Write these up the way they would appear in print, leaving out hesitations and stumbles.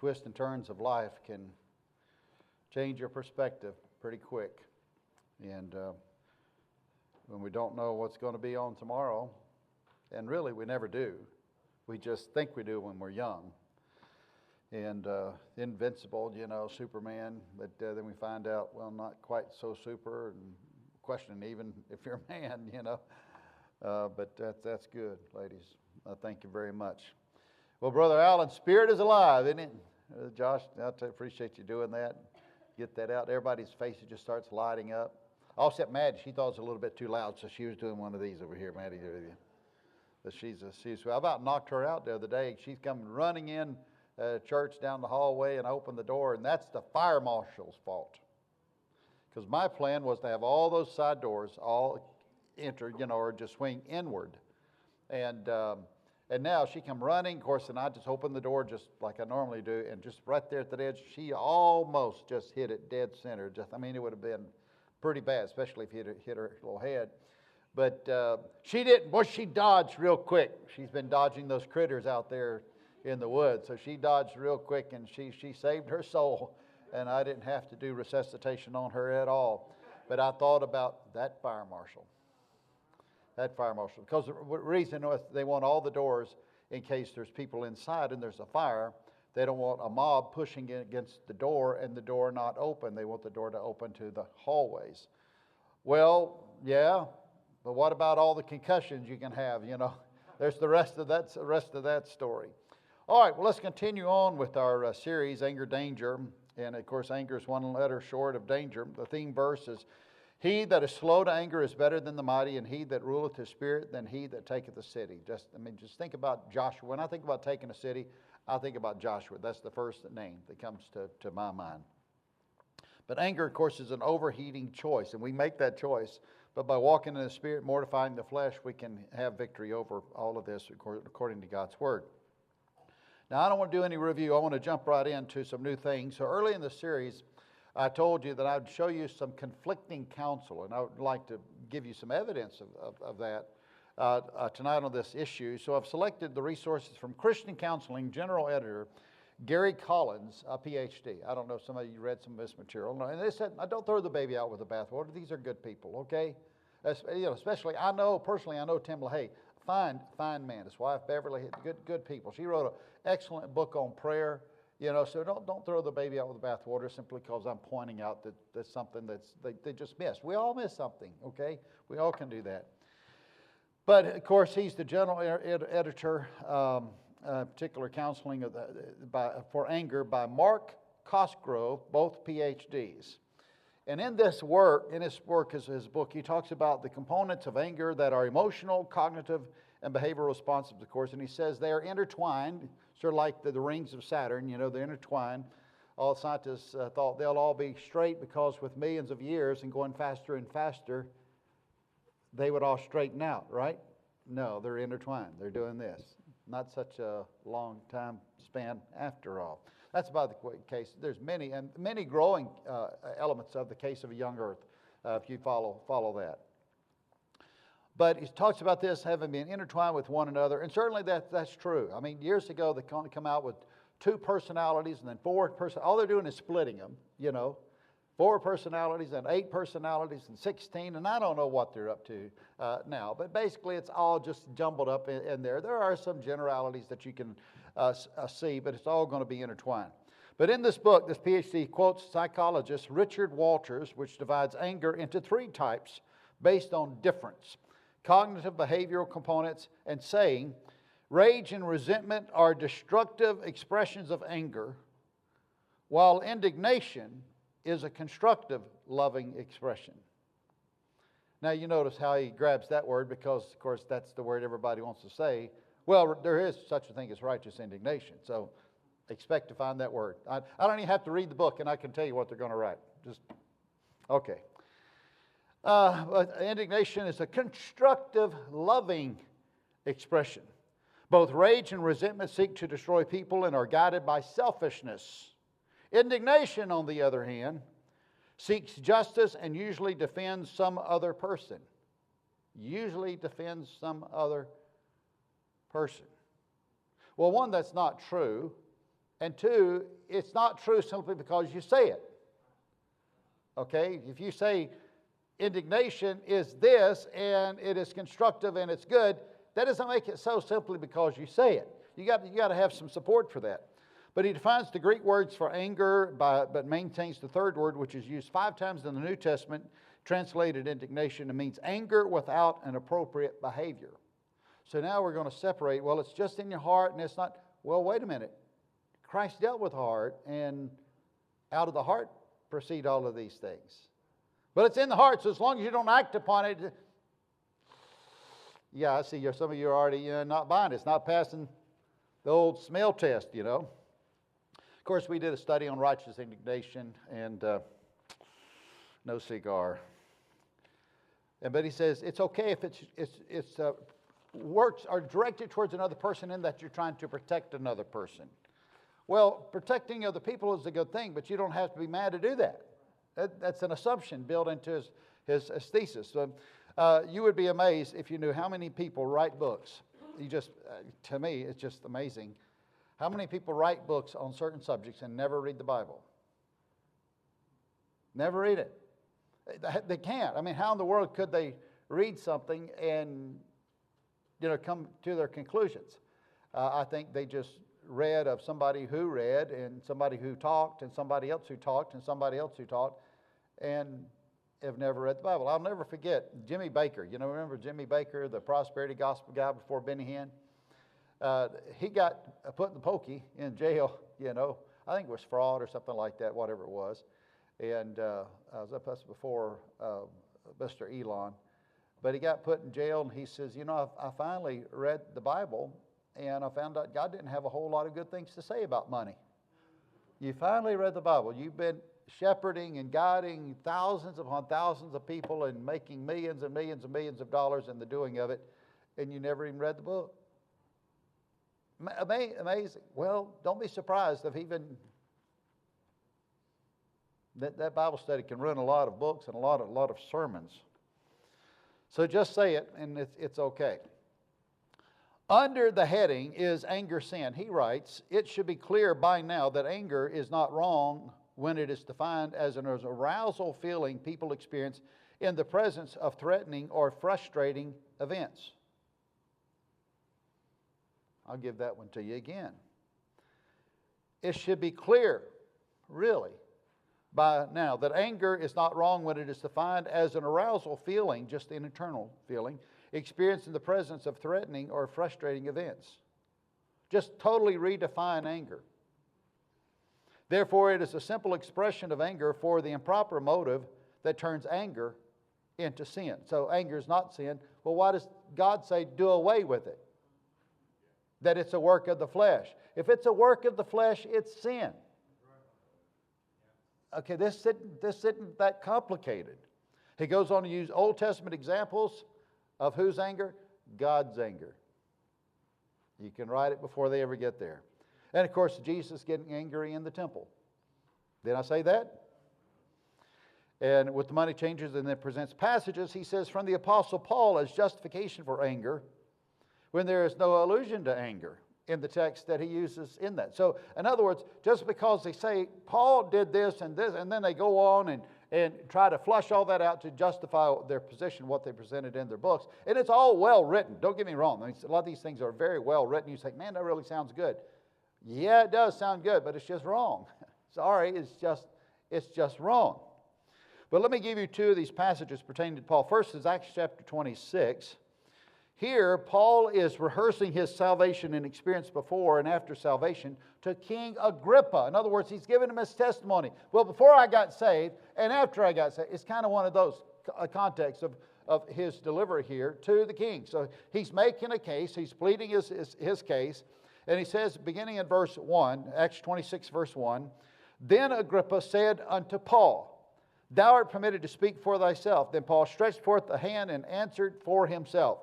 twists and turns of life can change your perspective pretty quick. And when we don't know what's going to be on tomorrow, and really we never do. We just think we do when we're young. And invincible, Superman, but then we find out, well, not quite so super, and questioning even if you're a man, But that's good, ladies. Thank you very much. Well, Brother Allen, Spirit is alive, isn't it? Josh, I appreciate you doing that. Get that out. Everybody's face just starts lighting up. All except Maddie. She thought it was a little bit too loud, so she was doing one of these over here, Maddie. But she's I about knocked her out the other day. She's coming running in church down the hallway, and I opened the door, and that's the fire marshal's fault. Because my plan was to have all those side doors all enter, or just swing inward. And now she come running, of course, and I just opened the door just like I normally do, and just right there at the edge, she almost just hit it dead center. It would have been pretty bad, especially if you hit her little head. But she didn't. Boy, she dodged real quick. She's been dodging those critters out there in the woods, so she dodged real quick, and she saved her soul, and I didn't have to do resuscitation on her at all. But I thought about that fire marshal. Because the reason was they want all the doors in case there's people inside and there's a fire. They don't want a mob pushing against the door and the door not open. They want the door to open to the hallways. Well, yeah, but what about all the concussions you can have? There's the rest of that story. All right, well, let's continue on with our series, Anger, Danger. And, of course, anger is one letter short of danger. The theme verse is, He that is slow to anger is better than the mighty, and he that ruleth his spirit than he that taketh a city. Just think about Joshua. When I think about taking a city, I think about Joshua. That's the first name that comes to my mind. But anger, of course, is an overheating choice, and we make that choice. But by walking in the Spirit, mortifying the flesh, we can have victory over all of this according to God's Word. Now, I don't want to do any review. I want to jump right into some new things. So early in the series, I told you that I'd show you some conflicting counsel, and I would like to give you some evidence of that tonight on this issue. So I've selected the resources from Christian Counseling General Editor Gary Collins, a PhD. I don't know if some of you read some of this material. And they said, don't throw the baby out with the bathwater. These are good people, okay? Especially, I know Tim LaHaye, fine man. His wife, Beverly, good people. She wrote an excellent book on prayer. So don't throw the baby out with the bathwater simply because I'm pointing out that that's something they just missed. We all miss something, okay? We all can do that. But, of course, he's the general editor, particular counseling for anger by Mark Cosgrove, both PhDs. And in his work, his book, he talks about the components of anger that are emotional, cognitive, and behavioral responses, of course. And he says they are intertwined, sort of like the rings of Saturn, they're intertwined. All scientists thought they'll all be straight because with millions of years and going faster and faster, they would all straighten out, right? No, they're intertwined. They're doing this. Not such a long time span after all. That's about the case. There's many growing elements of the case of a young earth, if you follow that. But he talks about this having been intertwined with one another, and certainly that's true. Years ago they come out with 2 personalities and then 4 personalities. All they're doing is splitting them, 4 personalities and 8 personalities and 16, and I don't know what they're up to now. But basically it's all just jumbled up in there. There are some generalities that you can see, but it's all going to be intertwined. But in this book, this PhD quotes psychologist Richard Walters, which divides anger into 3 types based on difference. Cognitive behavioral components, and saying, rage and resentment are destructive expressions of anger, while indignation is a constructive, loving expression. Now you notice how he grabs that word because, of course, that's the word everybody wants to say. Well, there is such a thing as righteous indignation, so expect to find that word. I don't even have to read the book, and I can tell you what they're going to write. Okay. Indignation is a constructive, loving expression. Both rage and resentment seek to destroy people and are guided by selfishness. Indignation, on the other hand, seeks justice and usually defends some other person. Well, one, that's not true, And two, it's not true simply because you say it. Okay? If you say indignation is this and it is constructive and it's good, that doesn't make it so simply because you say it. You got to have some support for that. But he defines the Greek words for anger, but maintains the third word, which is used 5 times in the New Testament, translated indignation. It means anger without an appropriate behavior. So now we're going to separate. Well, it's just in your heart and it's not. Well, wait a minute. Christ dealt with the heart, and out of the heart proceed all of these things. But it's in the heart, so as long as you don't act upon it. Yeah, I see some of you are already not buying it. It's not passing the old smell test, Of course, we did a study on righteous indignation and no cigar. But he says it's okay if it's works are directed towards another person in that you're trying to protect another person. Well, protecting other people is a good thing, but you don't have to be mad to do that. That's an assumption built into his thesis. So, you would be amazed if you knew how many people write books. To me, it's just amazing how many people write books on certain subjects and never read the Bible. Never read it. They can't. I mean, how in the world could they read something and come to their conclusions? I think they just read of somebody who read and somebody who talked and somebody else who talked and somebody else who talked and have never read the Bible. I'll never forget Jimmy Baker. Remember Jimmy Baker, the prosperity gospel guy before Benny Hinn? He got put in the pokey in jail, I think it was fraud or something like that, whatever it was. And I was up before Mr. Elon. But he got put in jail, and he says, I finally read the Bible, and I found out God didn't have a whole lot of good things to say about money. You finally read the Bible. You've been shepherding and guiding thousands upon thousands of people and making millions and millions and millions of dollars in the doing of it, and you never even read the book. Amazing. Well, don't be surprised if even that Bible study can run a lot of books and a lot of sermons. So just say it, and it's okay. Under the heading is anger sin. He writes, it should be clear by now that anger is not wrong when it is defined as an arousal feeling people experience in the presence of threatening or frustrating events. I'll give that one to you again. It should be clear, really, by now that anger is not wrong when it is defined as an arousal feeling, just an internal feeling, experienced in the presence of threatening or frustrating events. Just totally redefine anger. Therefore, it is a simple expression of anger for the improper motive that turns anger into sin. So anger is not sin. Well, why does God say do away with it? That it's a work of the flesh. If it's a work of the flesh, it's sin. Okay, this isn't that complicated. He goes on to use Old Testament examples of whose anger? God's anger. You can write it before they ever get there. And of course, Jesus getting angry in the temple. Did I say that? And with the money changers and then presents passages, he says from the Apostle Paul as justification for anger when there is no allusion to anger in the text that he uses in that. So, in other words, just because they say Paul did this, and then they go on and try to flush all that out to justify their position, what they presented in their books. And it's all well written. Don't get me wrong. I mean, a lot of these things are very well written. You say, man, that really sounds good. Yeah, it does sound good, but it's just wrong. Sorry, it's just wrong. But let me give you two of these passages pertaining to Paul. First is Acts chapter 26. Here, Paul is rehearsing his salvation and experience before and after salvation to King Agrippa. In other words, he's giving him his testimony. Well, before I got saved and after I got saved, it's kind of one of those contexts of his delivery here to the king. So he's making a case. He's pleading his case. And he says, beginning in verse 1, Acts 26, verse 1, Then Agrippa said unto Paul, Thou art permitted to speak for thyself. Then Paul stretched forth the hand and answered for himself.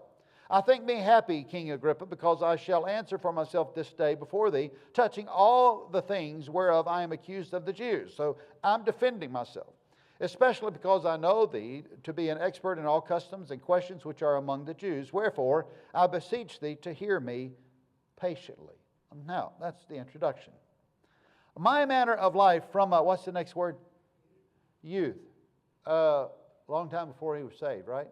I think me happy, King Agrippa, because I shall answer for myself this day before thee, touching all the things whereof I am accused of the Jews. So I'm defending myself, especially because I know thee to be an expert in all customs and questions which are among the Jews. Wherefore, I beseech thee to hear me patiently. Now, that's the introduction. My manner of life from, what's the next word? Youth. Long time before he was saved, right?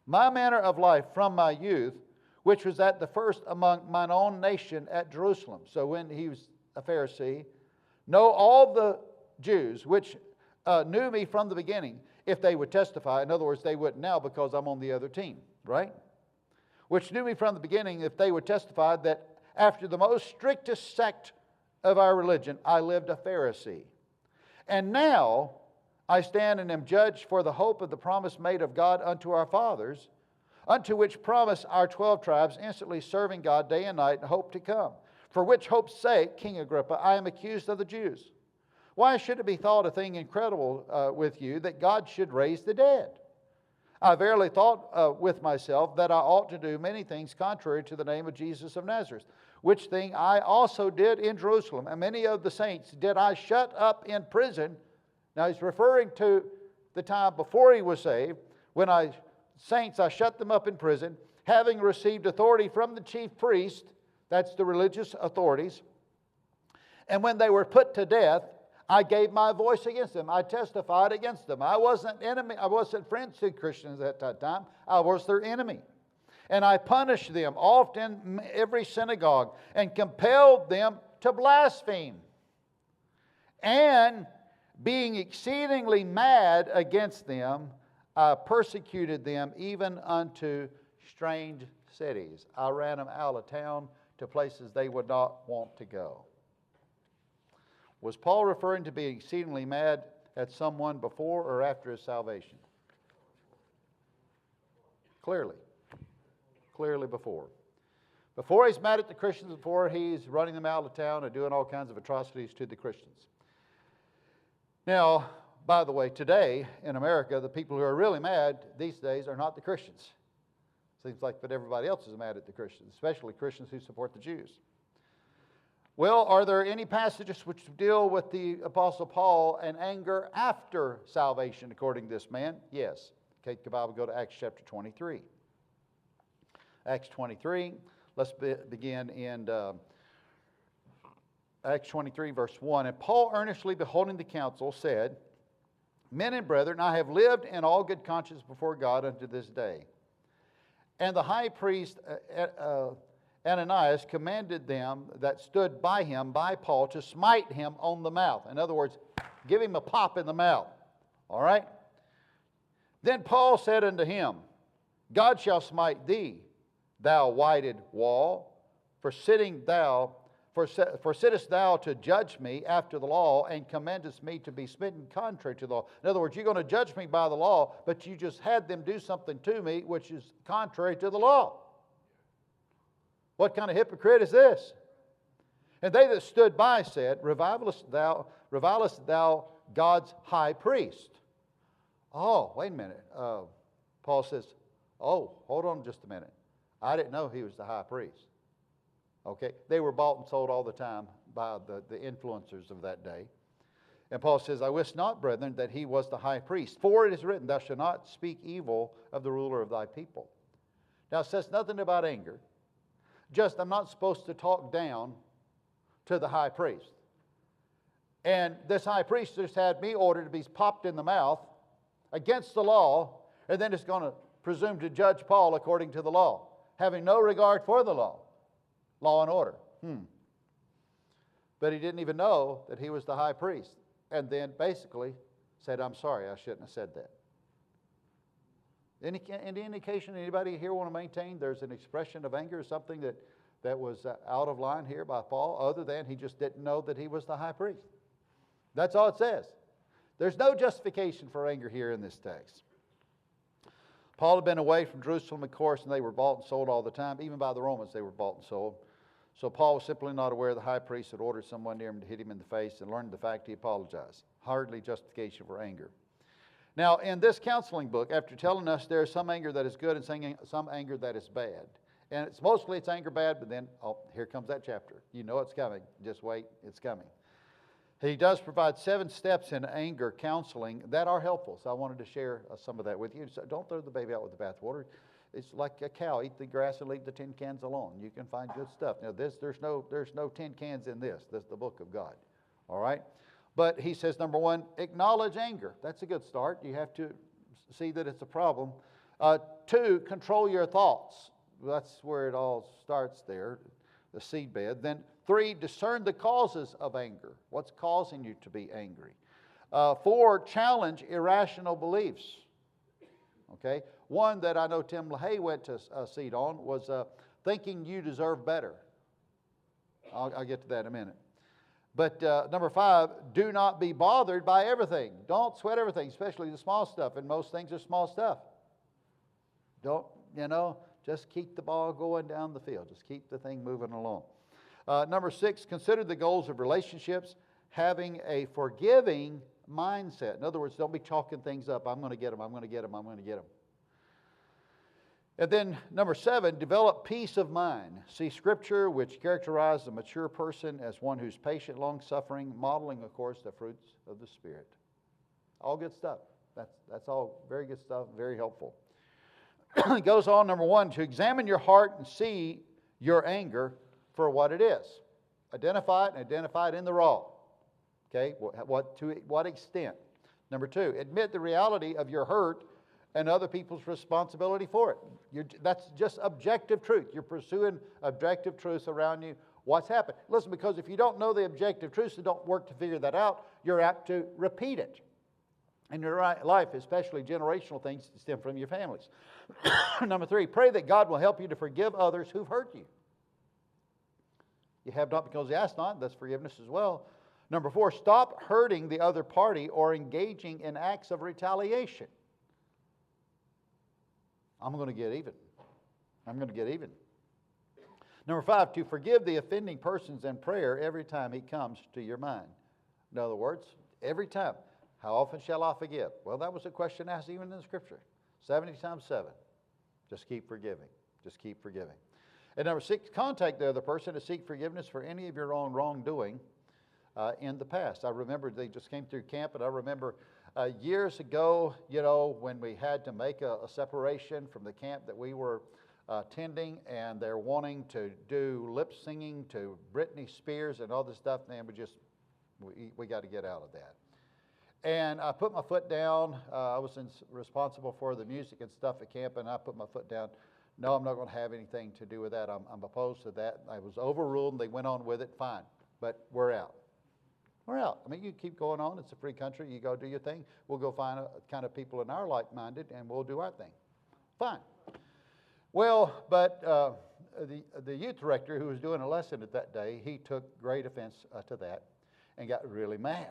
My manner of life from my youth, which was at the first among mine own nation at Jerusalem. So when he was a Pharisee, know all the Jews which knew me from the beginning, if they would testify. In other words, they wouldn't now because I'm on the other team, right? Which knew me from the beginning, if they would testify that after the most strictest sect of our religion, I lived a Pharisee. And now I stand and am judged for the hope of the promise made of God unto our fathers, unto which promise our 12 tribes, instantly serving God day and night, hope to come. For which hope's sake, King Agrippa, I am accused of the Jews. Why should it be thought a thing incredible with you that God should raise the dead? I verily thought with myself that I ought to do many things contrary to the name of Jesus of Nazareth, which thing I also did in Jerusalem, and many of the saints did I shut up in prison. Now he's referring to the time before he was saved, when I shut them up in prison, having received authority from the chief priest, that's the religious authorities, and when they were put to death, I gave my voice against them. I testified against them. I wasn't friends to Christians at that time. I was their enemy. And I punished them oft in every synagogue and compelled them to blaspheme. And being exceedingly mad against them, I persecuted them even unto strange cities. I ran them out of town to places they would not want to go. Was Paul referring to being exceedingly mad at someone before or after his salvation? Clearly before. Before he's mad at the Christians, before he's running them out of town and doing all kinds of atrocities to the Christians. Now, by the way, today in America, the people who are really mad these days are not the Christians. Seems like that everybody else is mad at the Christians, especially Christians who support the Jews. Well, are there any passages which deal with the Apostle Paul and anger after salvation according to this man? Yes. Take the Bible, go to Acts chapter 23. Acts 23, let's begin in Acts 23, verse 1. And Paul, earnestly beholding the council, said, Men and brethren, I have lived in all good conscience before God unto this day. And the high priest Ananias commanded them that stood by him, by Paul, to smite him on the mouth. In other words, give him a pop in the mouth. All right? Then Paul said unto him, God shall smite thee, thou whited wall, for sittest thou to judge me after the law, and commandest me to be smitten contrary to the law. In other words, you're going to judge me by the law, but you just had them do something to me which is contrary to the law. What kind of hypocrite is this? And they that stood by said, Revilest thou God's high priest? Oh, wait a minute. Paul says, oh, hold on just a minute. I didn't know he was the high priest. Okay, they were bought and sold all the time by the influencers of that day. And Paul says, I wist not, brethren, that he was the high priest. For it is written, thou shalt not speak evil of the ruler of thy people. Now it says nothing about anger. Just, I'm not supposed to talk down to the high priest. And this high priest just had me ordered to be popped in the mouth against the law, and then it's going to presume to judge Paul according to the law, having no regard for the law. Law and order. But he didn't even know that he was the high priest. And then basically said, I'm sorry, I shouldn't have said that. Any indication anybody here want to maintain there's an expression of anger or something that was out of line here by Paul, other than he just didn't know that he was the high priest? That's all it says. There's no justification for anger here in this text. Paul had been away from Jerusalem, of course, and they were bought and sold all the time. Even by the Romans, they were bought and sold. So Paul was simply not aware the high priest had ordered someone near him to hit him in the face, and learned the fact he apologized. Hardly justification for anger. Now, in this counseling book, after telling us there is some anger that is good and some anger that is bad, and it's anger bad, but then, here comes that chapter. You know it's coming. Just wait, it's coming. He does provide 7 steps in anger counseling that are helpful. So I wanted to share some of that with you. So don't throw the baby out with the bathwater. It's like a cow, eat the grass and leave the tin cans alone. You can find good stuff. Now there's no tin cans in this. This is the book of God. All right? But he says, number one, acknowledge anger. That's a good start. You have to see that it's a problem. 2, control your thoughts. That's where it all starts there, the seedbed. Then 3, discern the causes of anger. What's causing you to be angry? 4, challenge irrational beliefs. Okay? One that I know Tim LaHaye went to seed on was thinking you deserve better. I'll get to that in a minute. But number 5, do not be bothered by everything. Don't sweat everything, especially the small stuff. And most things are small stuff. Don't, just keep the ball going down the field. Just keep the thing moving along. Number 6, consider the goals of relationships, having a forgiving mindset. In other words, don't be chalking things up. I'm going to get them, I'm going to get them, I'm going to get them. And then number 7, develop peace of mind. See Scripture, which characterizes a mature person as one who's patient, long-suffering, modeling, of course, the fruits of the Spirit. All good stuff. That's all very good stuff, very helpful. It goes on, number 1, to examine your heart and see your anger for what it is. Identify it and identify it in the raw. Okay, to what extent? Number 2, admit the reality of your hurt and other people's responsibility for it. That's just objective truth. You're pursuing objective truths around you. What's happened? Listen, because if you don't know the objective truths and don't work to figure that out, you're apt to repeat it in your life, especially generational things that stem from your families. Number 3, pray that God will help you to forgive others who've hurt you. You have not because you ask not. That's forgiveness as well. Number 4, stop hurting the other party or engaging in acts of retaliation. I'm going to get even. I'm going to get even. Number 5, to forgive the offending persons in prayer every time he comes to your mind. In other words, every time. How often shall I forgive? Well, that was a question asked even in the Scripture. 70 times 7. Just keep forgiving. Just keep forgiving. And number 6, contact the other person to seek forgiveness for any of your own wrongdoing in the past. I remember they just came through camp, and I remember years ago, when we had to make a separation from the camp that we were attending, and they're wanting to do lip singing to Britney Spears and all this stuff, man, we got to get out of that. And I put my foot down. I was responsible for the music and stuff at camp, and I put my foot down. No, I'm not going to have anything to do with that. I'm opposed to that. I was overruled, and they went on with it. Fine, but we're out. We're out. I mean, you keep going on. It's a free country. You go do your thing. We'll go find a kind of people in our like-minded, and we'll do our thing. Fine. Well, but the youth director who was doing a lesson at that day, he took great offense to that and got really mad.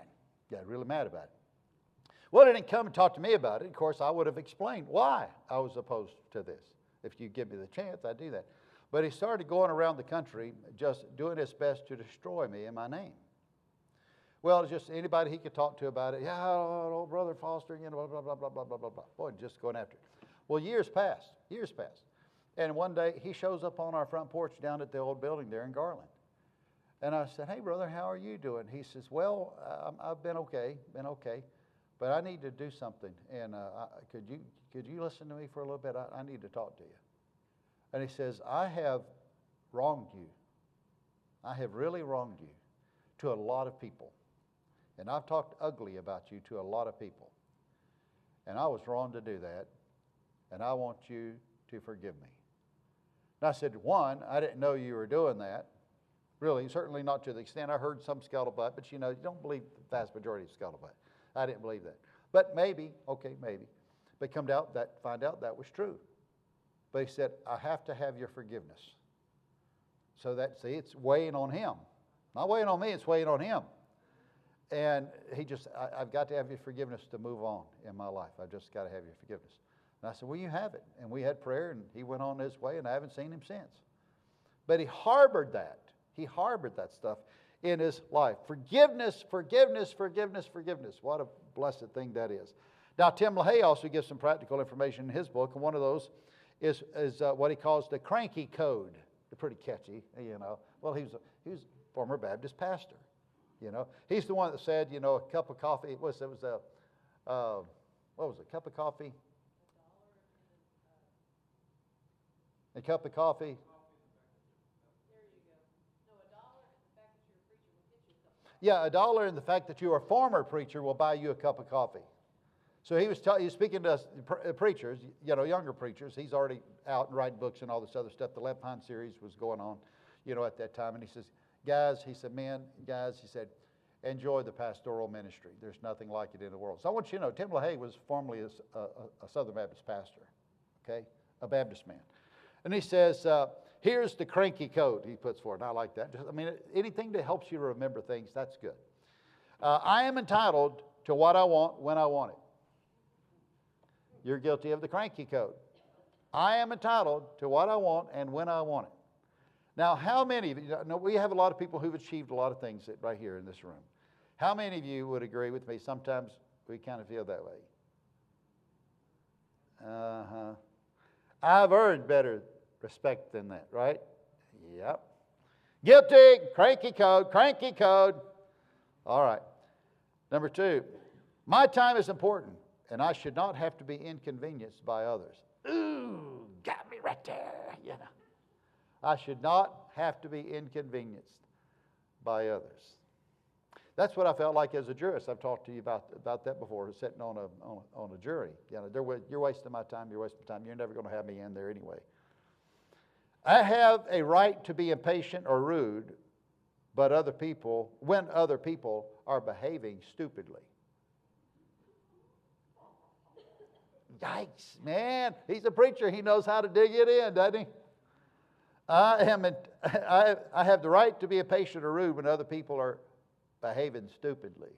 Got really mad about it. Well, he didn't come and talk to me about it. Of course, I would have explained why I was opposed to this. If you give me the chance, I'd do that. But he started going around the country just doing his best to destroy me and my name. Well, just anybody he could talk to about it. Yeah, old brother Foster, blah, blah, blah, blah, blah, blah, blah, blah. Boy, just going after it. Well, years passed. And one day he shows up on our front porch down at the old building there in Garland. And I said, hey, brother, how are you doing? He says, well, I've been okay, but I need to do something. And could you listen to me for a little bit? I need to talk to you. And he says, I have wronged you. I have really wronged you to a lot of people. And I've talked ugly about you to a lot of people. And I was wrong to do that. And I want you to forgive me. And I said, one, I didn't know you were doing that. Really, certainly not to the extent. I heard some scuttlebutt, but you don't believe the vast majority of scuttlebutt. I didn't believe that. But maybe, maybe. But find out that was true. But he said, I have to have your forgiveness. So it's weighing on him. Not weighing on me, it's weighing on him. And I've got to have your forgiveness to move on in my life. I've just got to have your forgiveness. And I said, well, you have it. And we had prayer, and he went on his way, and I haven't seen him since. But he harbored that. He harbored that stuff in his life. Forgiveness, forgiveness, forgiveness, forgiveness. What a blessed thing that is. Now, Tim LaHaye also gives some practical information in his book, and one of those is what he calls the cranky code. They're pretty catchy, Well, he was a former Baptist pastor, He's the one that said, a cup of coffee. What was a cup of coffee? A cup of coffee. Yeah, $1 and the fact that you are a former preacher will buy you a cup of coffee. So he was speaking to us, preachers, younger preachers. He's already out and writing books and all this other stuff. The Left Behind series was going on, at that time. And he says, guys, he said, enjoy the pastoral ministry. There's nothing like it in the world. So I want you to know, Tim LaHaye was formerly a Southern Baptist pastor, okay, a Baptist man. And he says, here's the cranky code he puts forward. I like that. Anything that helps you to remember things, that's good. I am entitled to what I want when I want it. You're guilty of the cranky code. I am entitled to what I want and when I want it. Now, how many of you, we have a lot of people who've achieved a lot of things right here in this room. How many of you would agree with me? Sometimes we kind of feel that way. I've earned better respect than that, right? Yep. Guilty, cranky code. All right. Number 2, my time is important, and I should not have to be inconvenienced by others. Ooh, got me right there, I should not have to be inconvenienced by others. That's what I felt like as a jurist. I've talked to you about that before, sitting on a jury. You're wasting my time, you're never going to have me in there anyway. I have a right to be impatient or rude, but when other people are behaving stupidly. Yikes, man. He's a preacher. He knows how to dig it in, doesn't he? I have the right to be impatient or rude when other people are behaving stupidly.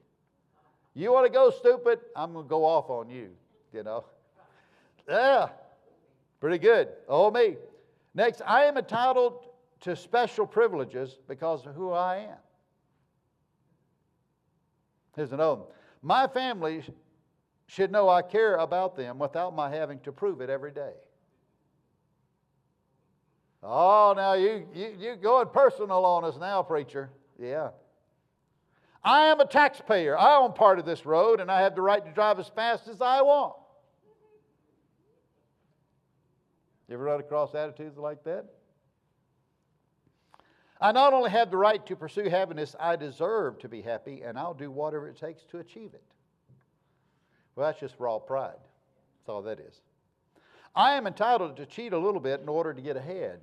You want to go stupid? I'm going to go off on you, Yeah, pretty good. Oh, me. Next, I am entitled to special privileges because of who I am. Here's another one. My family should know I care about them without my having to prove it every day. Oh, now you going personal on us now, preacher. Yeah. I am a taxpayer. I own part of this road, and I have the right to drive as fast as I want. You ever run across attitudes like that? I not only have the right to pursue happiness, I deserve to be happy, and I'll do whatever it takes to achieve it. Well, that's just raw pride. That's all that is. I am entitled to cheat a little bit in order to get ahead.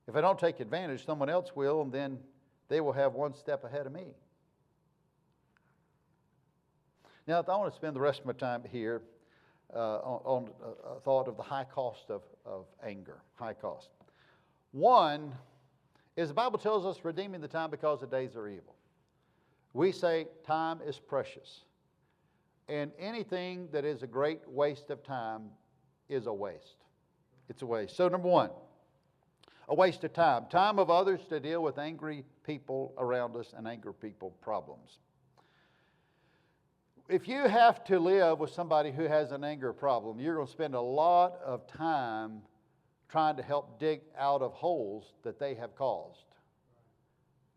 If I don't take advantage, someone else will, and then they will have one step ahead of me. Now, I want to spend the rest of my time here on a thought of the high cost of anger. High cost. One is the Bible tells us redeeming the time because the days are evil. We say time is precious. And anything that is a great waste of time is a waste. It's a waste. So number 1, a waste of time. Time of others to deal with angry people around us and angry people problems. If you have to live with somebody who has an anger problem, you're going to spend a lot of time trying to help dig out of holes that they have caused.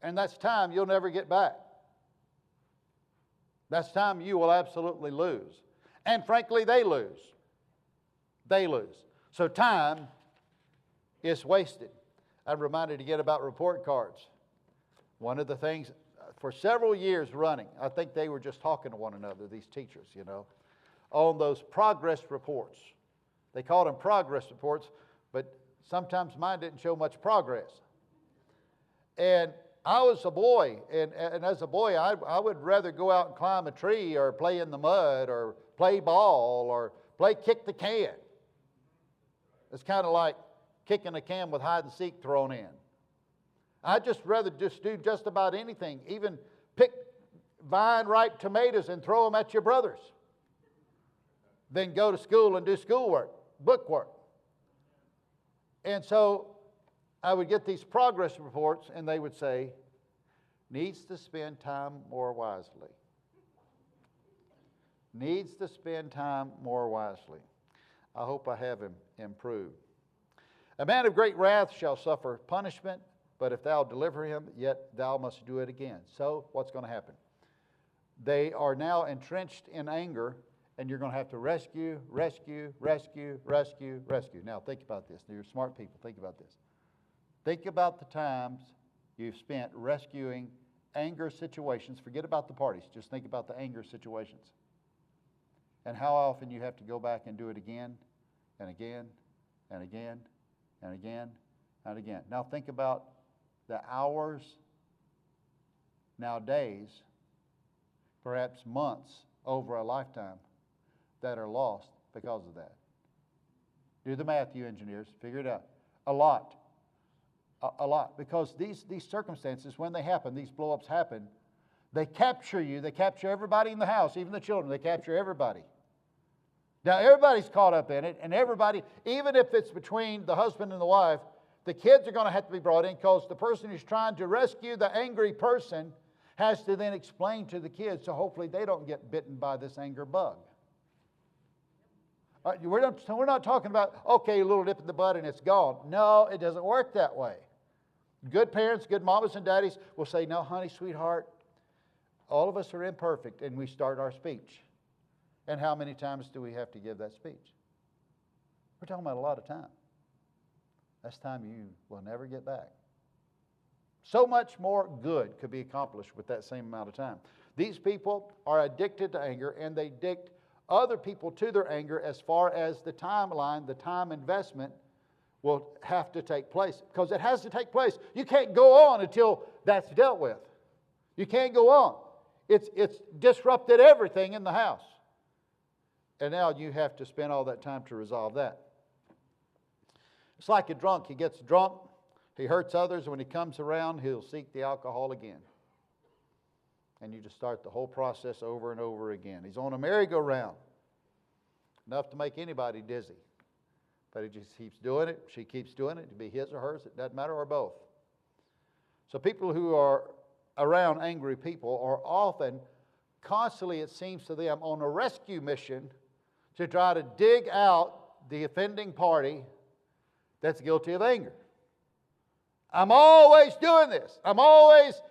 And that's time you'll never get back. That's time you will absolutely lose. And frankly, they lose. They lose. So time is wasted. I'm reminded again about report cards. One of the things, for several years running, I think they were just talking to one another, these teachers, on those progress reports. They called them progress reports, but sometimes mine didn't show much progress. And I was a boy, and as a boy, I would rather go out and climb a tree or play in the mud or play ball or play kick the can. It's kind of like kicking a can with hide and seek thrown in. I'd just rather just do just about anything, even pick vine-ripe tomatoes and throw them at your brothers, than go to school and do schoolwork, bookwork. And so I would get these progress reports, and they would say, needs to spend time more wisely. Needs to spend time more wisely. I hope I have improved. A man of great wrath shall suffer punishment, but if thou deliver him, yet thou must do it again. So what's going to happen? They are now entrenched in anger, and you're going to have to rescue, rescue, rescue, rescue, rescue. Now think about this. You're smart people. Think about this. Think about the times you've spent rescuing anger situations. Forget about the parties. Just think about the anger situations. And how often you have to go back and do it again and again and again and again and again. Now think about the hours, now days, perhaps months over a lifetime that are lost because of that. Do the math, you engineers. Figure it out. A lot. A lot. Because these circumstances, when they happen, these blow-ups happen, they capture you. They capture everybody in the house, even the children. They capture everybody. Now, everybody's caught up in it, and everybody, even if it's between the husband and the wife, the kids are going to have to be brought in because the person who's trying to rescue the angry person has to then explain to the kids so hopefully they don't get bitten by this anger bug. We're not talking about, okay, a little nip in the bud and it's gone. No, it doesn't work that way. Good parents, good mamas and daddies will say, no, honey, sweetheart, all of us are imperfect, and we start our speech. And how many times do we have to give that speech? We're talking about a lot of time. That's time you will never get back. So much more good could be accomplished with that same amount of time. These people are addicted to anger, and they addict other people to their anger as far as the timeline, the time investment will have to take place. Because it has to take place. You can't go on until that's dealt with. You can't go on. It's disrupted everything in the house. And now you have to spend all that time to resolve that. It's like a drunk. He gets drunk. He hurts others. When he comes around, he'll seek the alcohol again. And you just start the whole process over and over again. He's on a merry-go-round. Enough to make anybody dizzy. But he just keeps doing it. She keeps doing it. It be his or hers. It doesn't matter, or both. So people who are around angry people are often, constantly, it seems to them, on a rescue mission to try to dig out the offending party that's guilty of anger. I'm always doing this. I'm always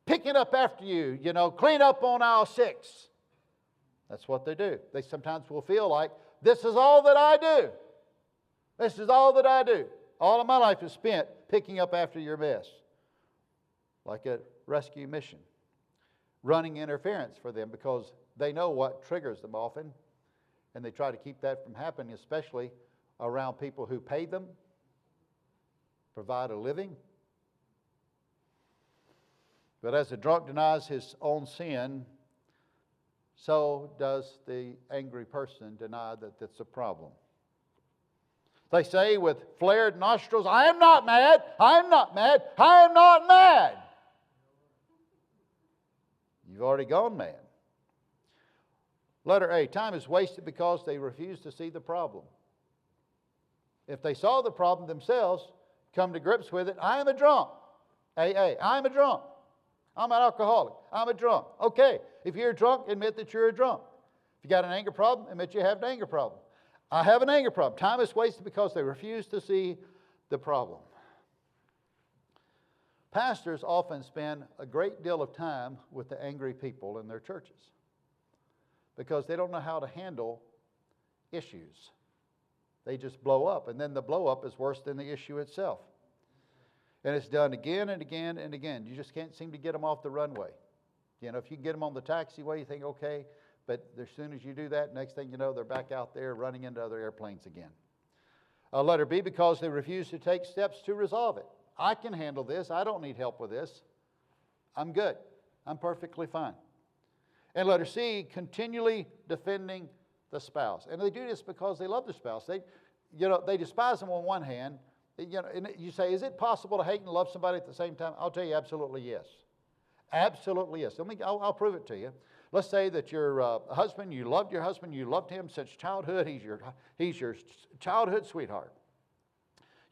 picking up after you, clean up on aisle 6. That's what they do. They sometimes will feel like, this is all that I do. This is all that I do. All of my life is spent picking up after your mess. Like a rescue mission. Running interference for them because they know what triggers them often. And they try to keep that from happening, especially around people who pay them, provide a living. But as the drunk denies his own sin, so does the angry person deny that that's a problem. They say with flared nostrils, I am not mad, I am not mad, I am not mad. You've already gone mad. Letter A, time is wasted because they refuse to see the problem. If they saw the problem themselves, come to grips with it, I am a drunk. AA, I'm a drunk. I'm an alcoholic. I'm a drunk. Okay, if you're a drunk, admit that you're a drunk. If you got an anger problem, admit you have an anger problem. I have an anger problem. Time is wasted because they refuse to see the problem. Pastors often spend a great deal of time with the angry people in their churches because they don't know how to handle issues. They just blow up, and then the blow up is worse than the issue itself. And it's done again and again and again. You just can't seem to get them off the runway. If you can get them on the taxiway, you think, okay, but as soon as you do that, next thing you know, they're back out there running into other airplanes again. Letter B, because they refuse to take steps to resolve it. I can handle this. I don't need help with this. I'm good. I'm perfectly fine. And letter C, continually defending the spouse. And they do this because they love their spouse. They despise them on one hand. And you say, is it possible to hate and love somebody at the same time? I'll tell you, absolutely yes. Absolutely yes. I'll prove it to you. Let's say that your husband, you loved him since childhood. He's your childhood sweetheart.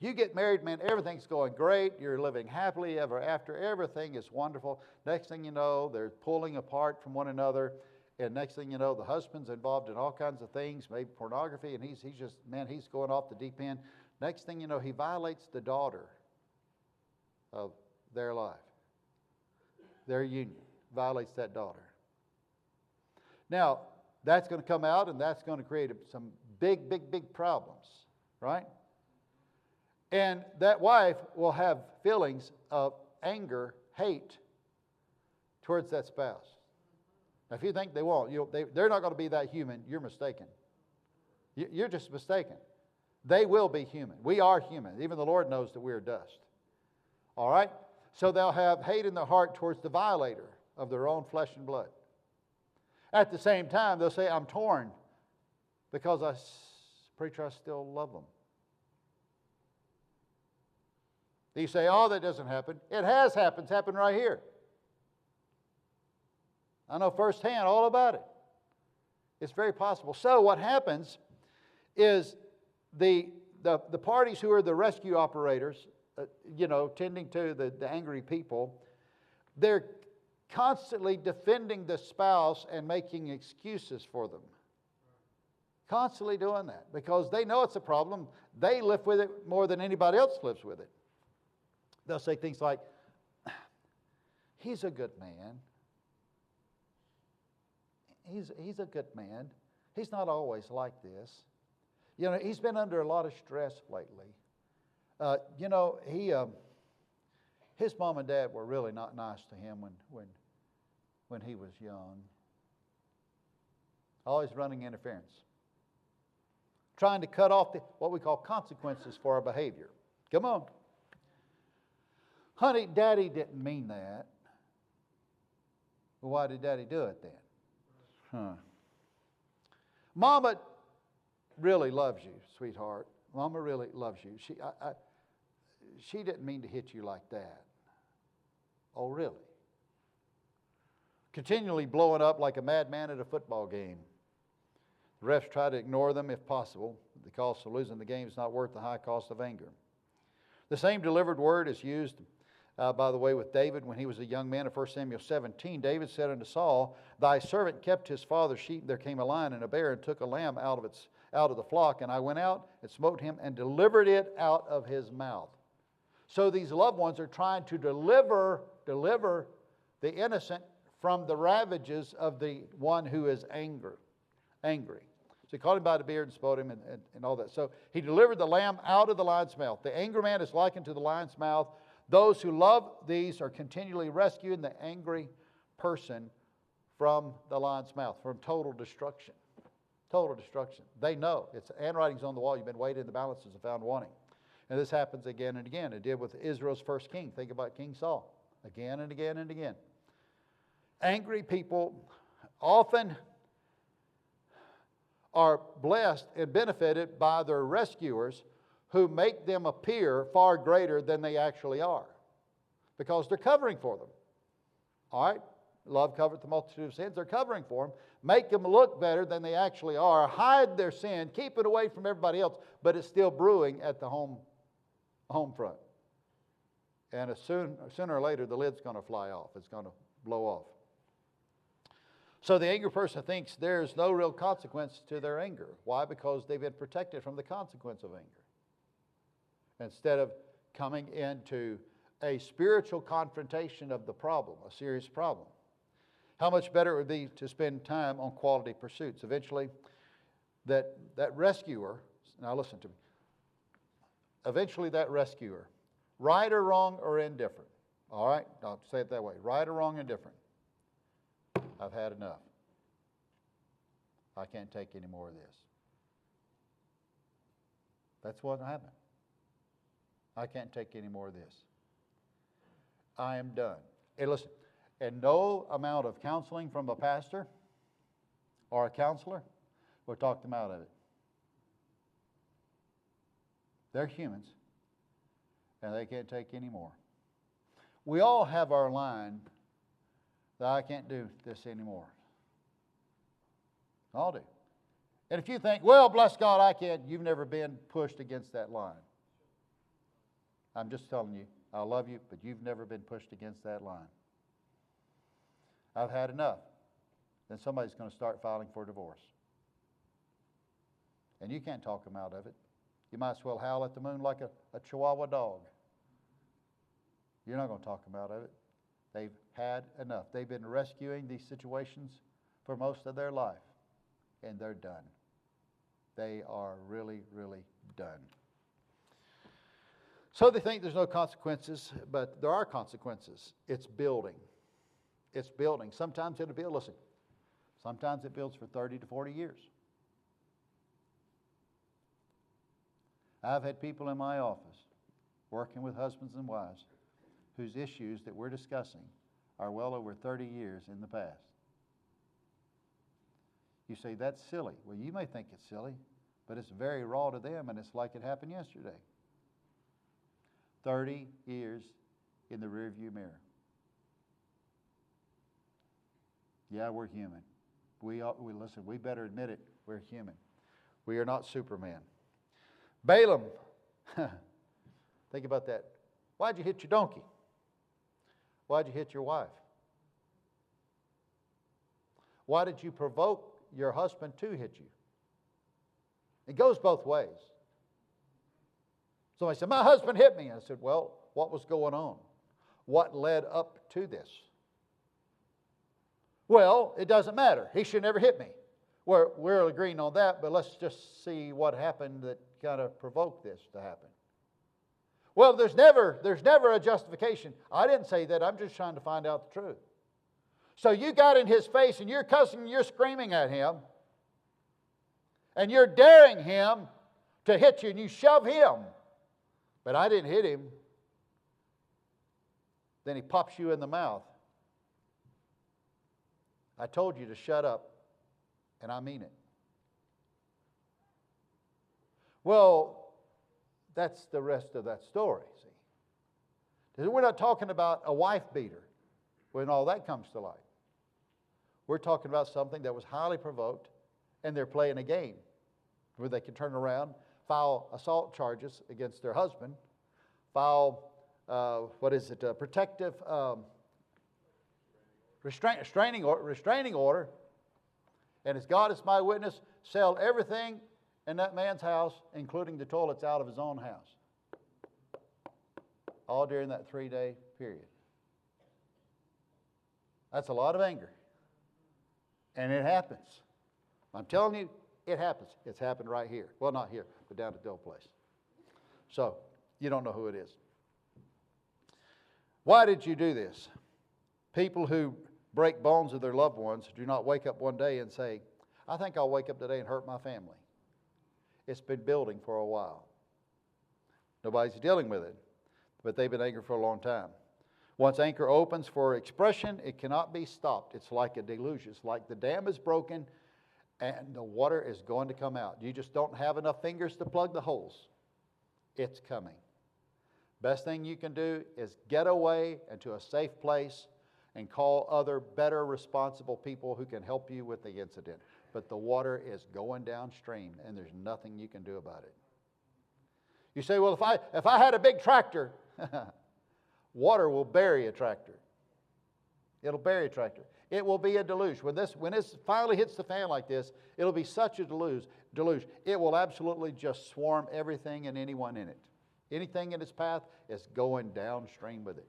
You get married, man, everything's going great. You're living happily ever after. Everything is wonderful. Next thing you know, they're pulling apart from one another. And next thing you know, the husband's involved in all kinds of things, maybe pornography, and he's going off the deep end. Next thing you know, he violates the daughter of their life. Their union violates that daughter. Now, that's going to come out, and that's going to create some big, big, big problems, right? And that wife will have feelings of anger, hate towards that spouse. Now, if you think they won't, they're not going to be that human, you're mistaken. You're just mistaken. They will be human. We are human. Even the Lord knows that we are dust. All right? So they'll have hate in their heart towards the violator of their own flesh and blood. At the same time, they'll say, I'm torn because preacher, I still love them. You say, oh, that doesn't happen. It has happened. It's happened right here. I know firsthand all about it. It's very possible. So what happens is the parties who are the rescue operators, tending to the angry people, they're constantly defending the spouse and making excuses for them. Constantly doing that because they know it's a problem. They live with it more than anybody else lives with it. They'll say things like, he's a good man. He's a good man. He's not always like this. He's been under a lot of stress lately. His mom and dad were really not nice to him when he was young. Always running interference. Trying to cut off what we call consequences for our behavior. Come on. Honey, Daddy didn't mean that. Well, why did Daddy do it then? Mama really loves you, sweetheart. Mama really loves you. She didn't mean to hit you like that. Oh, really? Continually blowing up like a madman at a football game. The refs try to ignore them if possible. The cost of losing the game is not worth the high cost of anger. The same delivered word is used, by the way, with David when he was a young man in 1 Samuel 17. David said unto Saul, thy servant kept his father's sheep. There came a lion and a bear and took a lamb out of the flock. And I went out and smote him and delivered it out of his mouth. So these loved ones are trying to deliver the innocent from the ravages of the one who is angry. So he caught him by the beard and smote him and all that. So he delivered the lamb out of the lion's mouth. The angry man is likened to the lion's mouth. Those who love these are continually rescuing the angry person from the lion's mouth, from total destruction. Total destruction. They know. It's handwriting's on the wall. You've been weighed in the balances and found wanting. And this happens again and again. It did with Israel's first king. Think about King Saul. Again and again and again. Angry people often are blessed and benefited by their rescuers who make them appear far greater than they actually are. Because they're covering for them. All right? Love covereth the multitude of sins. They're covering for them. Make them look better than they actually are. Hide their sin. Keep it away from everybody else. But it's still brewing at the home front. And sooner or later, the lid's going to fly off. It's going to blow off. So the angry person thinks there's no real consequence to their anger. Why? Because they've been protected from the consequence of anger. Instead of coming into a spiritual confrontation of the problem, a serious problem. How much better it would be to spend time on quality pursuits. Eventually, that rescuer, now listen to me, eventually that rescuer, right or wrong or indifferent, all right, I'll say it that way, right or wrong, indifferent, I've had enough. I can't take any more of this. That's what happened. I can't take any more of this. I am done. And listen, and no amount of counseling from a pastor or a counselor will talk them out of it. They're humans, and they can't take any more. We all have our line that I can't do this anymore. All do. And if you think, well, bless God, I can't, you've never been pushed against that line. I'm just telling you, I love you, but you've never been pushed against that line. I've had enough. Then somebody's going to start filing for divorce. And you can't talk them out of it. You might as well howl at the moon like a Chihuahua dog. You're not going to talk them out of it. They've had enough. They've been rescuing these situations for most of their life. and they're done. They are really, really done. So they think there's no consequences, but there are consequences. It's building. It's building. Sometimes it'll build, listen, sometimes it builds for 30 to 40 years. I've had people in my office working with husbands and wives whose issues that we're discussing are well over 30 years in the past. You say, that's silly. Well, you may think it's silly, but it's very raw to them, and it's like it happened yesterday. 30 years in the rearview mirror. Yeah, we're human. We listen, we better admit it, we're human. We are not Superman. Balaam, think about that. Why'd you hit your donkey? Why'd you hit your wife? Why did you provoke your husband to hit you? It goes both ways. Somebody said, my husband hit me. I said, well, what was going on? What led up to this? Well, it doesn't matter. He should never hit me. We're agreeing on that, but let's just see what happened that kind of provoked this to happen. Well, there's never a justification. I didn't say that. I'm just trying to find out the truth. So you got in his face and you're cussing and you're screaming at him and you're daring him to hit you and you shove him. But I didn't hit him. Then he pops you in the mouth. I told you to shut up, and I mean it. Well, that's the rest of that story, see. We're not talking about a wife beater when all that comes to light. We're talking about something that was highly provoked, and they're playing a game where they can turn around, file assault charges against their husband, file, protective restraining order, and as God is my witness, sell everything in that man's house, including the toilets, out of his own house. All during that 3-day period. That's a lot of anger. And it happens. I'm telling you, it happens. It's happened right here. Well, not here, but down at the old place. So, you don't know who it is. Why did you do this? People who break bones of their loved ones do not wake up one day and say, I think I'll wake up today and hurt my family. It's been building for a while. Nobody's dealing with it, but they've been angry for a long time. Once anger opens for expression, it cannot be stopped. It's like a deluge. It's like the dam is broken and the water is going to come out. You just don't have enough fingers to plug the holes. It's coming. Best thing you can do is get away into a safe place and call other better responsible people who can help you with the incident. But the water is going downstream and there's nothing you can do about it. You say, well, if I had a big tractor, water will bury a tractor. It'll bury a tractor. It will be a deluge. When this finally hits the fan like this, it'll be such a deluge. It will absolutely just swarm everything and anyone in it. Anything in its path is going downstream with it.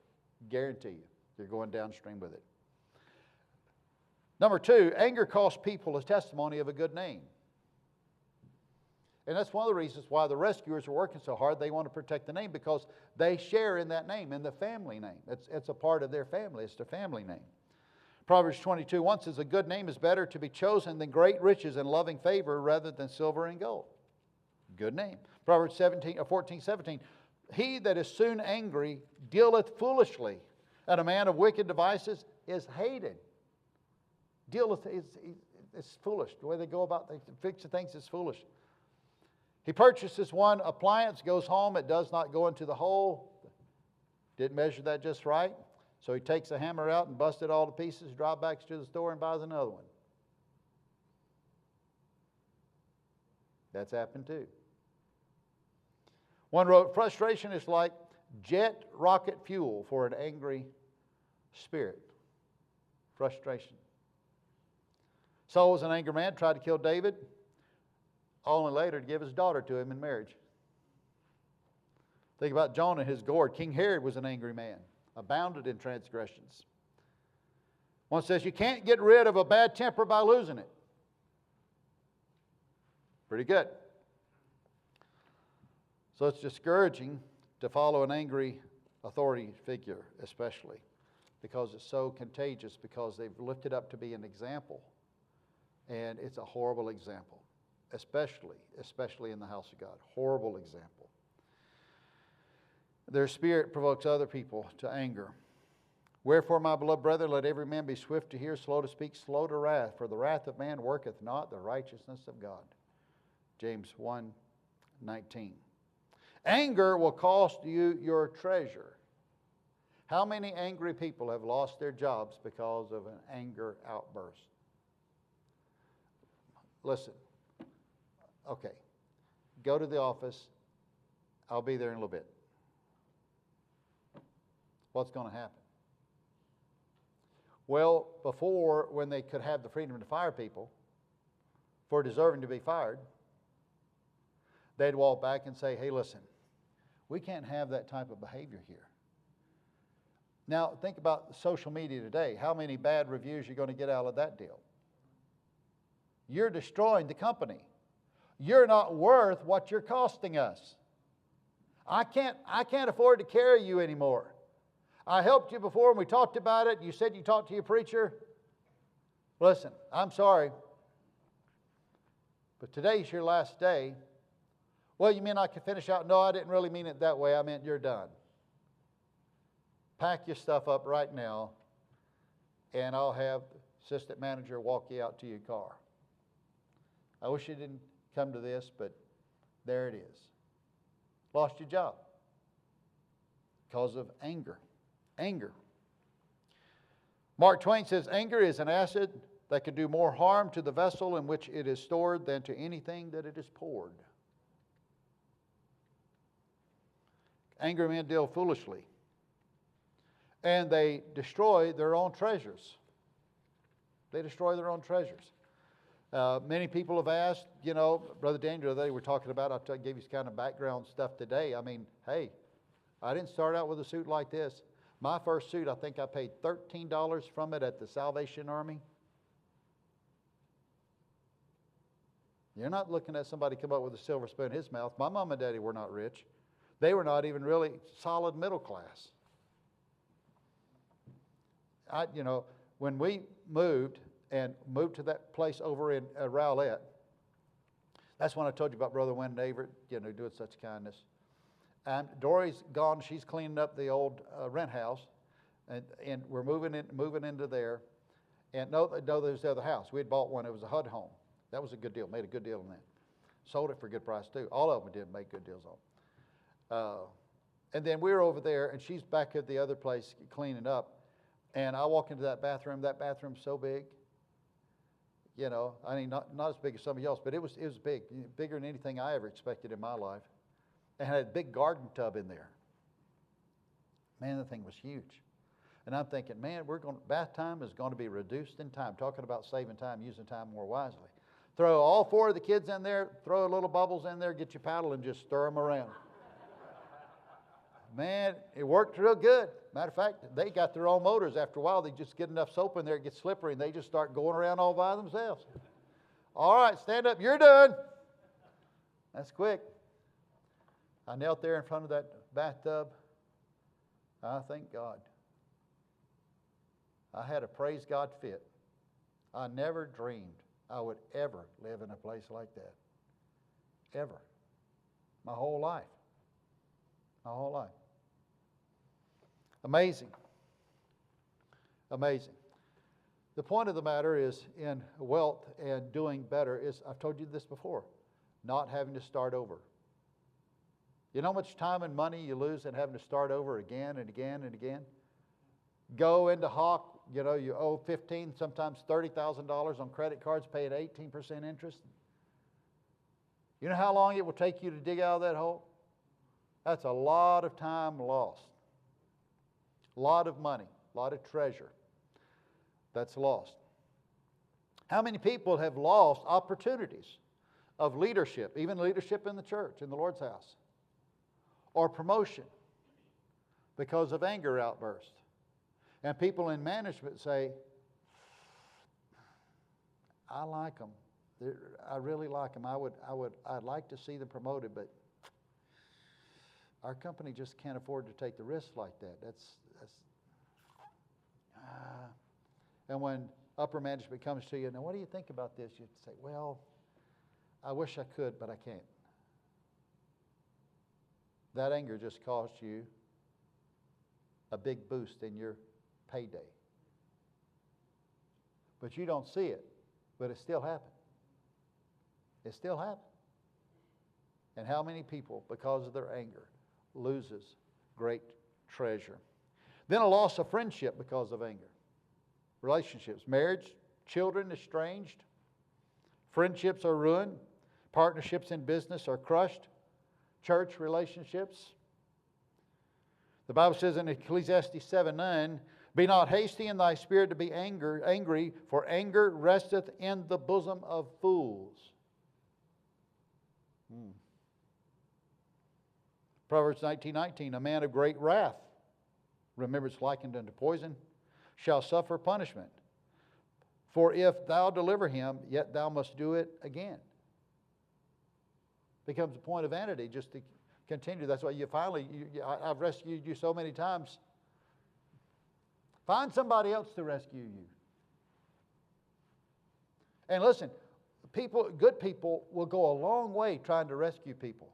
Guarantee you, you're going downstream with it. Number 2, anger costs people a testimony of a good name. And that's one of the reasons why the rescuers are working so hard. They want to protect the name because they share in that name, in the family name. It's a part of their family. It's their family name. Proverbs 22:1 says, a good name is better to be chosen than great riches and loving favor rather than silver and gold. Good name. Proverbs 14:17, he that is soon angry dealeth foolishly, and a man of wicked devices is hated. It's foolish. The way they go about things, fix things is foolish. He purchases one appliance, goes home, it does not go into the hole. Didn't measure that just right. So he takes the hammer out and busts it all to pieces, drives back to the store and buys another one. That's happened too. One wrote, frustration is like jet rocket fuel for an angry spirit. Frustration. Saul was an angry man, tried to kill David, only later to give his daughter to him in marriage. Think about Jonah and his gourd. King Herod was an angry man, abounded in transgressions. One says you can't get rid of a bad temper by losing it. Pretty good. So it's discouraging to follow an angry authority figure, especially because it's so contagious, because they've lifted up to be an example. And it's a horrible example, especially in the house of God. Horrible example. Their spirit provokes other people to anger. Wherefore, my beloved brethren, let every man be swift to hear, slow to speak, slow to wrath. For the wrath of man worketh not the righteousness of God. James 1:19. Anger will cost you your treasure. How many angry people have lost their jobs because of an anger outburst? Listen, okay, go to the office. I'll be there in a little bit. What's going to happen? Well, before, when they could have the freedom to fire people for deserving to be fired, they'd walk back and say, hey, listen, we can't have that type of behavior here. Now, think about social media today. How many bad reviews you're going to get out of that deal? You're destroying the company. You're not worth what you're costing us. I can't afford to carry you anymore. I helped you before and we talked about it. You said you talked to your preacher. Listen, I'm sorry, but today's your last day. Well, you mean I can finish out? No, I didn't really mean it that way. I meant you're done. Pack your stuff up right now, and I'll have the assistant manager walk you out to your car. I wish you didn't come to this, but there it is. Lost your job because of anger. Anger. Mark Twain says, anger is an acid that can do more harm to the vessel in which it is stored than to anything that it is poured. Angry men deal foolishly, and they destroy their own treasures. They destroy their own treasures. Many people have asked, Brother Daniel, they were talking about, I gave you kind of background stuff today. I mean, hey, I didn't start out with a suit like this. My first suit, I think I paid $13 from it at the Salvation Army. You're not looking at somebody come up with a silver spoon in his mouth. My mom and daddy were not rich. They were not even really solid middle class. When we moved to that place over in Rowlett, that's when I told you about Brother Wynn Navert, doing such kindness. And Dory's gone. She's cleaning up the old rent house, and we're moving into there. And no, there's the other house. We had bought one. It was a HUD home. That was a good deal. Made a good deal on that. Sold it for a good price too. All of them did make good deals on. And then we were over there, and she's back at the other place cleaning up. And I walk into that bathroom. That bathroom's so big. Not as big as some of y'all's, but it was big, bigger than anything I ever expected in my life. And had a big garden tub in there. Man, the thing was huge. And I'm thinking, man, bath time is going to be reduced in time. Talking about saving time, using time more wisely. Throw all 4 of the kids in there, throw little bubbles in there, get your paddle, and just stir them around. Man, it worked real good. Matter of fact, they got their own motors. After a while, they just get enough soap in there, it gets slippery, and they just start going around all by themselves. All right, stand up. You're done. That's quick. I knelt there in front of that bathtub. I thank God. I had a praise God fit. I never dreamed I would ever live in a place like that. Ever. My whole life. My whole life. Amazing. Amazing. The point of the matter is, in wealth and doing better, is, I've told you this before, not having to start over. You know how much time and money you lose in having to start over again and again and again? Go into Hawk, you owe $15,000, sometimes $30,000 on credit cards, paying 18% interest. You know how long it will take you to dig out of that hole? That's a lot of time lost. A lot of money, a lot of treasure that's lost. How many people have lost opportunities of leadership, even leadership in the church, in the Lord's house, or promotion because of anger outbursts? And people in management say, I like them. I really like them. I'd like to see them promoted, but our company just can't afford to take the risk like that. And when upper management comes to you, now what do you think about this? You'd say, well, I wish I could, but I can't. That anger just cost you a big boost in your payday. But you don't see it, but it still happened. It still happened. And how many people, because of their anger, loses great treasure? Then a loss of friendship because of anger. Relationships, marriage, children estranged, friendships are ruined, partnerships in business are crushed, church relationships. The Bible says in Ecclesiastes 7:9, be not hasty in thy spirit to be angry, for anger resteth in the bosom of fools. Proverbs 19:19, a man of great wrath, remember it's likened unto poison, shall suffer punishment. For if thou deliver him, yet thou must do it again. Becomes a point of vanity just to continue. That's why I've rescued you so many times. Find somebody else to rescue you. And listen, good people will go a long way trying to rescue people.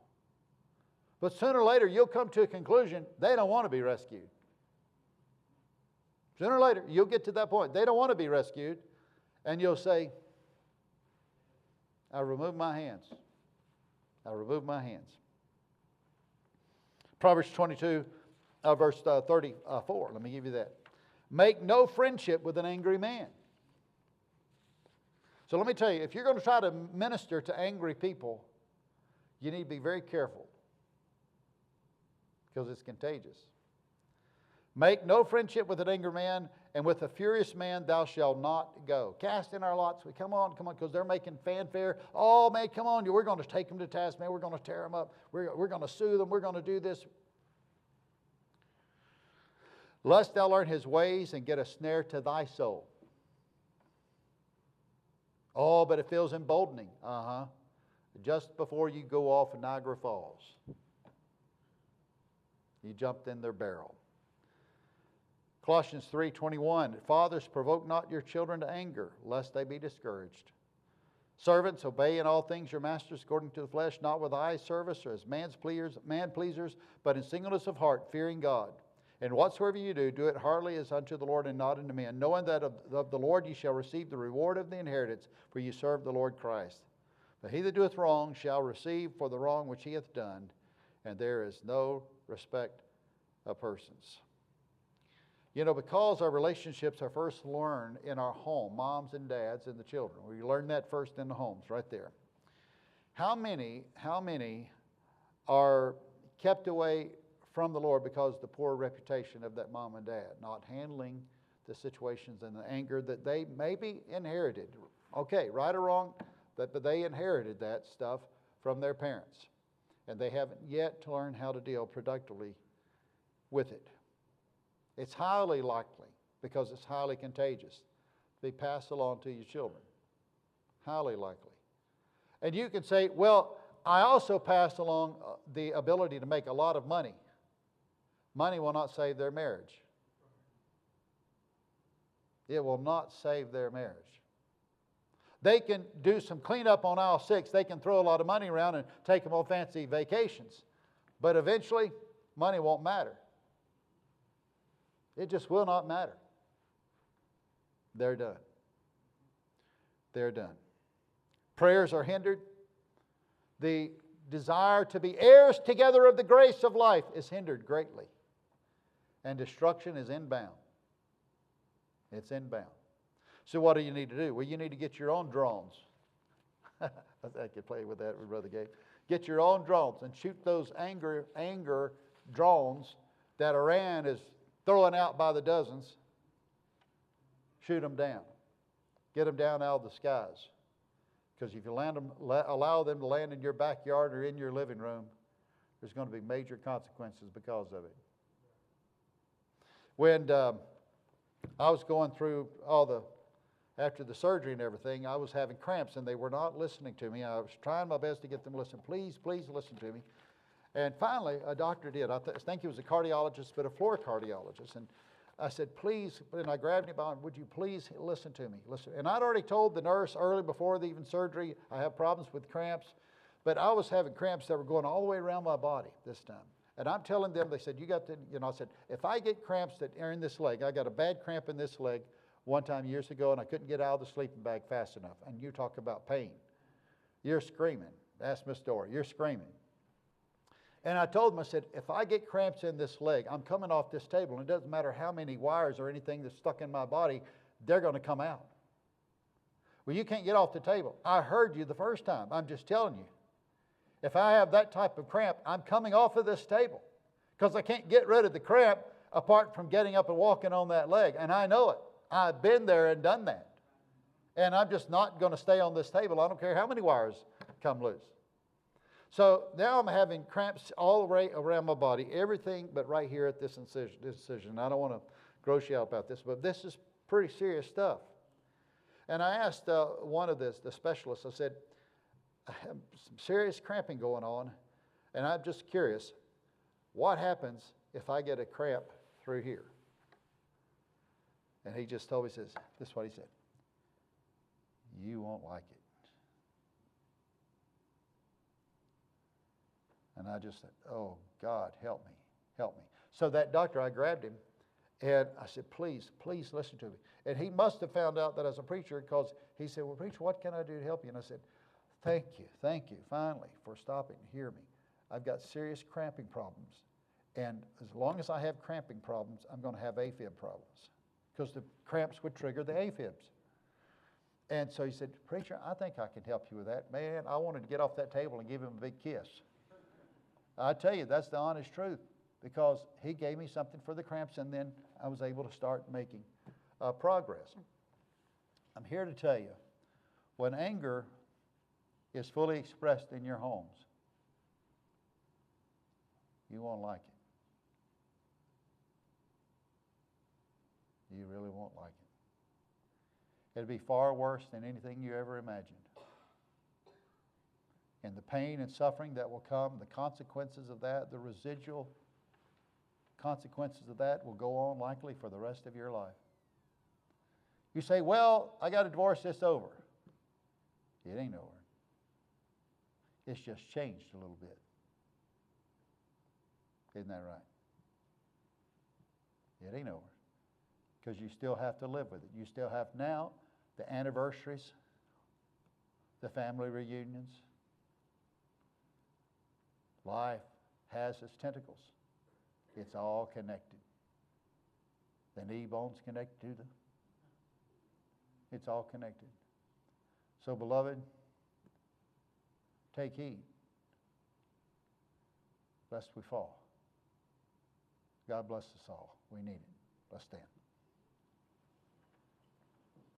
But sooner or later, you'll come to a conclusion they don't want to be rescued. Sooner or later, you'll get to that point. They don't want to be rescued. And you'll say, I remove my hands. I remove my hands. Proverbs 22, verse 34. Let me give you that. Make no friendship with an angry man. So let me tell you, if you're going to try to minister to angry people, you need to be very careful because it's contagious. Make no friendship with an angry man, and with a furious man thou shalt not go. Cast in our lots. Come on, because they're making fanfare. Oh, man, come on. We're going to take them to task, man. We're going to tear them up. We're going to sue them. We're going to do this. Lest thou learn his ways and get a snare to thy soul. Oh, but it feels emboldening. Just before you go off in Niagara Falls, you jumped in their barrel. Colossians 3:21, fathers, provoke not your children to anger, lest they be discouraged. Servants, obey in all things your masters according to the flesh, not with eye service or as man pleasers, but in singleness of heart, fearing God. And whatsoever you do, do it heartily as unto the Lord and not unto men, knowing that of the Lord ye shall receive the reward of the inheritance, for ye serve the Lord Christ. But he that doeth wrong shall receive for the wrong which he hath done, and there is no respect of persons. You know, because our relationships are first learned in our home, moms and dads and the children. We learn that first in the homes, right there. How many are kept away from the Lord because of the poor reputation of that mom and dad, not handling the situations and the anger that they maybe inherited? Okay, right or wrong, but they inherited that stuff from their parents. And they haven't yet learned how to deal productively with it. It's highly likely, because it's highly contagious, to be passed along to your children. Highly likely. And you can say, well, I also passed along the ability to make a lot of money. Money will not save their marriage. It will not save their marriage. They can do some cleanup on aisle 6. They can throw a lot of money around and take them on fancy vacations. But eventually, money won't matter. It just will not matter. They're done. They're done. Prayers are hindered. The desire to be heirs together of the grace of life is hindered greatly. And destruction is inbound. It's inbound. So what do you need to do? Well, you need to get your own drones. I could play with that with Brother Gabe. Get your own drones and shoot those anger drones that Iran is throwing out by the dozens. Shoot them down. Get them down out of the skies. Because if you allow them to land in your backyard or in your living room, there's going to be major consequences because of it. When I was going through all the after the surgery and everything, I was having cramps, and they were not listening to me. I was trying my best to get them to listen. Please, please listen to me. And finally, a doctor did. I think he was a cardiologist, but a floor cardiologist. And I said, please, and I grabbed him by him, would you please listen to me? Listen. And I'd already told the nurse early before the even surgery, I have problems with cramps. But I was having cramps that were going all the way around my body this time. And I'm telling them, they said, you got to, I said, if I get cramps that are in this leg, I got a bad cramp in this leg one time years ago, and I couldn't get out of the sleeping bag fast enough. And you talk about pain. You're screaming. Ask Miss Dora. You're screaming. And I told them, I said, if I get cramps in this leg, I'm coming off this table, and it doesn't matter how many wires or anything that's stuck in my body, they're going to come out. Well, you can't get off the table. I heard you the first time. I'm just telling you. If I have that type of cramp, I'm coming off of this table because I can't get rid of the cramp apart from getting up and walking on that leg. And I know it. I've been there and done that. And I'm just not going to stay on this table. I don't care how many wires come loose. So now I'm having cramps all around my body, everything but right here at this incision. I don't want to gross you out about this, but this is pretty serious stuff. And I asked one of the specialists, I said, I have some serious cramping going on, and I'm just curious, what happens if I get a cramp through here? And he just told me, he says, this is what he said, you won't like it. And I just said, oh, God, help me, help me. So that doctor, I grabbed him, and I said, please, please listen to me. And he must have found out that I was a preacher because he said, well, preacher, what can I do to help you? And I said, thank you, finally, for stopping to hear me. I've got serious cramping problems. And as long as I have cramping problems, I'm going to have AFib problems because the cramps would trigger the AFibs. And so he said, preacher, I think I can help you with that. Man, I wanted to get off that table and give him a big kiss. I tell you, that's the honest truth because he gave me something for the cramps, and then I was able to start making progress. I'm here to tell you, when anger is fully expressed in your homes, you won't like it. You really won't like it. It'll be far worse than anything you ever imagined. And the pain and suffering that will come, the consequences of that, the residual consequences of that will go on likely for the rest of your life. You say, well, I got to divorce this over. It ain't over. It's just changed a little bit. Isn't that right? It ain't over. Because you still have to live with it. You still have now the anniversaries, the family reunions. Life has its tentacles. It's all connected. The knee bone's connected to them. It's all connected. So, beloved, take heed, lest we fall. God bless us all. We need it. Let's stand.